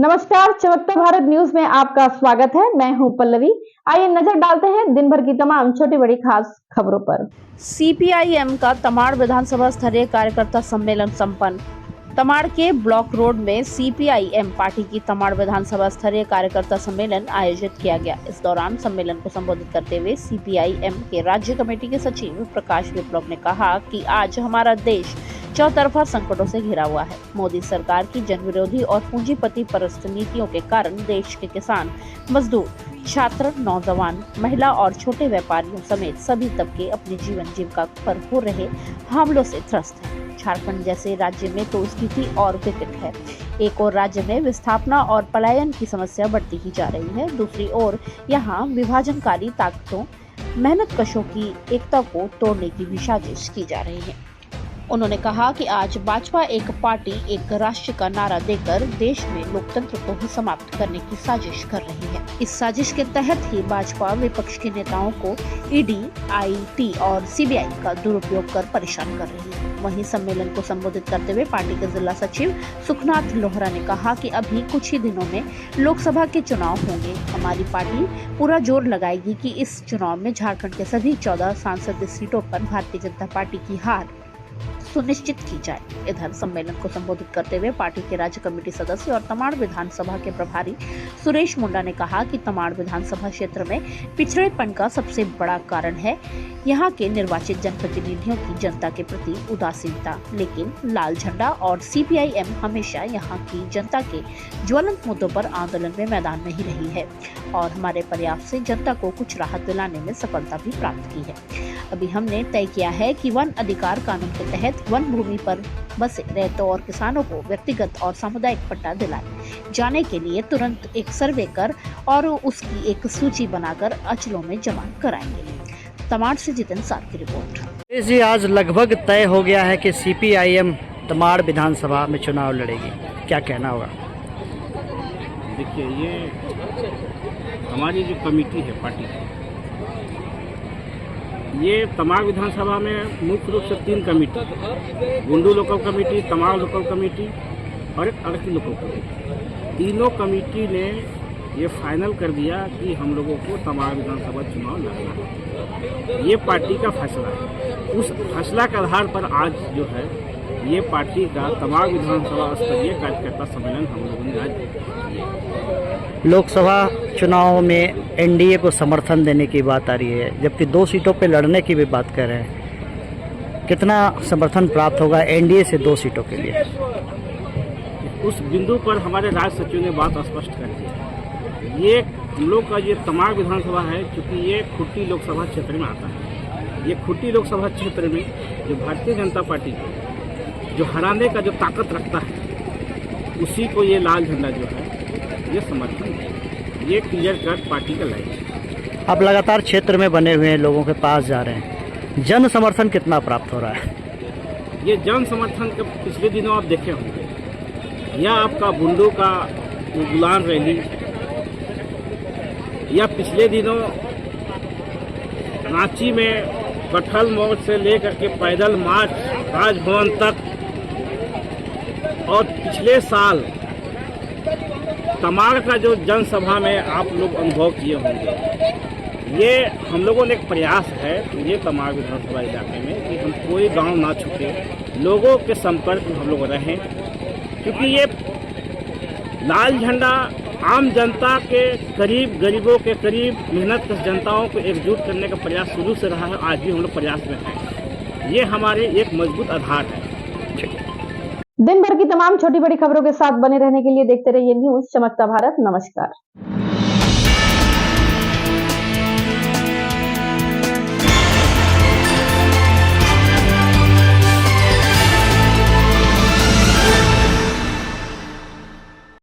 नमस्कार, चमकता भारत न्यूज में आपका स्वागत है। मैं हूं पल्लवी। आइए नजर डालते हैं दिन भर की तमाम छोटी बड़ी खास खबरों पर। सीपीआईएम का तमाड़ विधानसभा स्तरीय कार्यकर्ता सम्मेलन संपन्न। तमाड़ के ब्लॉक रोड में सीपीआईएम पार्टी की तमाड़ विधानसभा स्तरीय कार्यकर्ता सम्मेलन आयोजित किया गया। इस दौरान सम्मेलन को संबोधित करते हुए सीपीआईएम के राज्य कमेटी के सचिव प्रकाश विप्लव ने कहा कि आज हमारा देश चौतरफा संकटों से घिरा हुआ है। मोदी सरकार की जनविरोधी और पूंजीपति परस्त नीतियों के कारण देश के किसान, मजदूर, छात्र, नौजवान, महिला और छोटे व्यापारियों समेत सभी तबके अपने जीवन जीविका पर हो रहे हमलों से त्रस्त हैं। झारखंड जैसे राज्य में तो स्थिति और विकट है। एक और राज्य में विस्थापना और पलायन की समस्या बढ़ती ही जा रही है, दूसरी ओर यहाँ विभाजनकारी ताकतों, मेहनतकशों की एकता को तोड़ने की भी साजिश की जा रही है। उन्होंने कहा कि आज भाजपा एक पार्टी एक राष्ट्र का नारा देकर देश में लोकतंत्र को ही समाप्त करने की साजिश कर रही है। इस साजिश के तहत ही भाजपा विपक्ष के नेताओं को ईडी, आईटी और सीबीआई का दुरुपयोग कर परेशान कर रही है। वहीं सम्मेलन को संबोधित करते हुए पार्टी के जिला सचिव सुखनाथ लोहरा ने कहा कि अभी कुछ ही दिनों में लोकसभा के चुनाव होंगे। हमारी पार्टी पूरा जोर लगाएगी कि इस चुनाव में झारखंड के सभी 14 संसदीय सीटों पर भारतीय जनता पार्टी की हार सुनिश्चित की जाए। इधर सम्मेलन को संबोधित करते हुए पार्टी के राज्य कमेटी सदस्य और तमाड़ विधानसभा के प्रभारी सुरेश मुंडा ने कहा कि तमाड़ विधानसभा क्षेत्र में पिछड़ेपन का सबसे बड़ा कारण है यहाँ के निर्वाचित जनप्रतिनिधियों की जनता के प्रति उदासीनता। लेकिन लाल झंडा और सीपीआईएम हमेशा यहाँ की जनता के ज्वलंत मुद्दों पर आंदोलन में मैदान में ही रही है और हमारे प्रयास से जनता को कुछ राहत दिलाने में सफलता भी प्राप्त की है। अभी हमने तय किया है कि वन अधिकार कानून के तहत वन भूमि पर बसे रैयतों और किसानों को व्यक्तिगत और सामुदायिक पट्टा दिलाए जाने के लिए तुरंत एक सर्वे कर और उसकी एक सूची बनाकर अचलों में जमा कराएंगे। तमाड़ से जितेंद्र सार की रिपोर्ट। जी, आज लगभग तय हो गया है कि सीपीआईएम तमाड़ विधानसभा में चुनाव लड़ेगी, क्या कहना होगा? देखिए, ये हमारी जो कमेटी है पार्टी की, ये तमाड़ विधानसभा में मुख्य रूप से 3 committee, Gundu local committee, Tamar local committee और एक अड़की लोकल कमेटी, तीनों कमेटी ने ये फाइनल कर दिया कि हम लोगों को तमाड़ विधानसभा चुनाव लड़ना है। ये पार्टी का फैसला है। उस फैसला के आधार पर आज जो है ये पार्टी का तमाड़ विधानसभा स्तरीय कार्यकर्ता सम्मेलन हम लोगों ने आज। लोकसभा चुनाव में एनडीए को समर्थन देने की बात आ रही है, जबकि 2 सीटों पर लड़ने की भी बात कर रहे हैं। कितना समर्थन प्राप्त होगा एनडीए से 2 सीटों के लिए? उस बिंदु पर हमारे राज्य सचिव ने बात स्पष्ट कर दी है। ये हम लोग का ये तमाड़ विधानसभा है, क्योंकि ये खुट्टी लोकसभा क्षेत्र में आता है। ये खुट्टी लोकसभा क्षेत्र में जो भारतीय जनता पार्टी को जो हराने का जो ताकत रखता है, उसी को ये लाल झंडा जो है ये समर्थन है। ये क्लियर कट पार्टी का लाइन है। आप लगातार क्षेत्र में बने हुए हैं, लोगों के पास जा रहे हैं, जन समर्थन कितना प्राप्त हो रहा है? ये जन समर्थन के पिछले दिनों आप देखे होंगे, या आपका बुंडू का गुलान रैली, या पिछले दिनों रांची में कटहल मोड़ से लेकर के पैदल मार्च राजभवन तक, और पिछले साल तमाड़ का जो जनसभा में आप लोग अनुभव किए होंगे। ये हम लोगों ने एक प्रयास है ये तमाड़ विधानसभा इलाके में कि हम कोई गांव ना छूटे, लोगों के संपर्क में हम लोग रहें, क्योंकि ये लाल झंडा आम जनता के करीब, गरीबों के करीब, मेहनत जनताओं को एकजुट करने का प्रयास शुरू से रहा है। आज भी हम लोग प्रयास में हैं। ये हमारे एक मजबूत आधार है। दिन भर की तमाम छोटी बड़ी खबरों के साथ बने रहने के लिए देखते रहिए न्यूज चमकता भारत। नमस्कार।